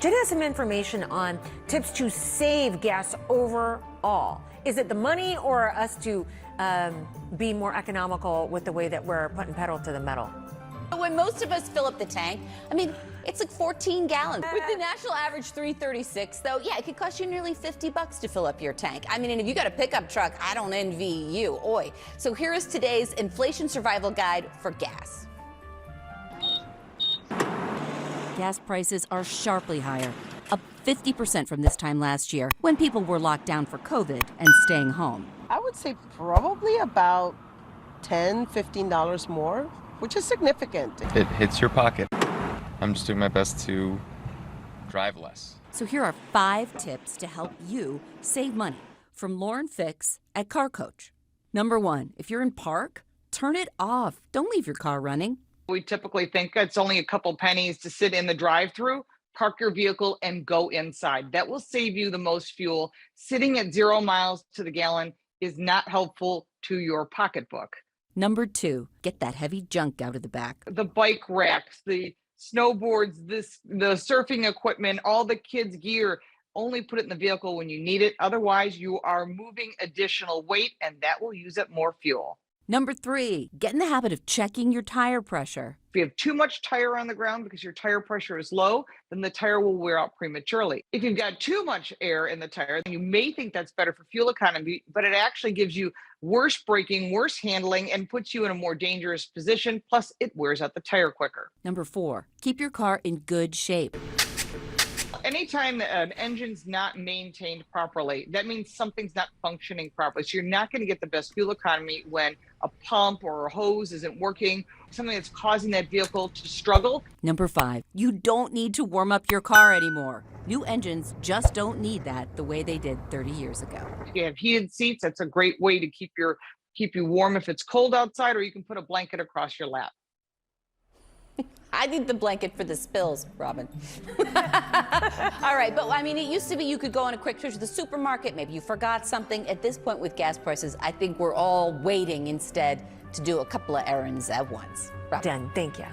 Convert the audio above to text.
Jen has some information on tips to save gas overall. Is it the money or us to be more economical with the way that we're putting pedal to the metal? When most of us fill up the tank, I mean, it's like 14 gallons. With the national average 336, though, yeah, it could cost you nearly $50 to fill up your tank. I mean, and if you got a pickup truck, I don't envy you. Oi. So here is today's inflation survival guide for gas. Gas prices are sharply higher, up 50% from this time last year, when people were locked down for COVID and staying home. I would say probably about $10, $15 more, which is significant. It hits your pocket. I'm just doing my best to drive less. So here are 5 tips to help you save money from Lauren Fix at Car Coach. Number 1, if you're in park, turn it off. Don't leave your car running. We typically think it's only a couple pennies to sit in the drive-through, park your vehicle, and go inside. That will save you the most fuel. Sitting at 0 miles to the gallon is not helpful to your pocketbook. Number 2, get that heavy junk out of the back. The bike racks, the snowboards, the surfing equipment, all the kids' gear, only put it in the vehicle when you need it. Otherwise, you are moving additional weight, and that will use up more fuel. Number 3, get in the habit of checking your tire pressure. If you have too much tire on the ground because your tire pressure is low, then the tire will wear out prematurely. If you've got too much air in the tire, then you may think that's better for fuel economy, but it actually gives you worse braking, worse handling, and puts you in a more dangerous position. Plus, it wears out the tire quicker. Number 4, keep your car in good shape. Anytime an engine's not maintained properly, that means something's not functioning properly. So you're not going to get the best fuel economy when a pump or a hose isn't working, something that's causing that vehicle to struggle. Number 5, you don't need to warm up your car anymore. New engines just don't need that the way they did 30 years ago. If you have heated seats, that's a great way to keep you warm if it's cold outside, or you can put a blanket across your lap. I need the blanket for the spills, Robin. All right, but I mean, it used to be you could go on a quick trip to the supermarket, maybe you forgot something. At this point with gas prices, I think we're all waiting instead to do a couple of errands at once. Robin. Jen, thank you.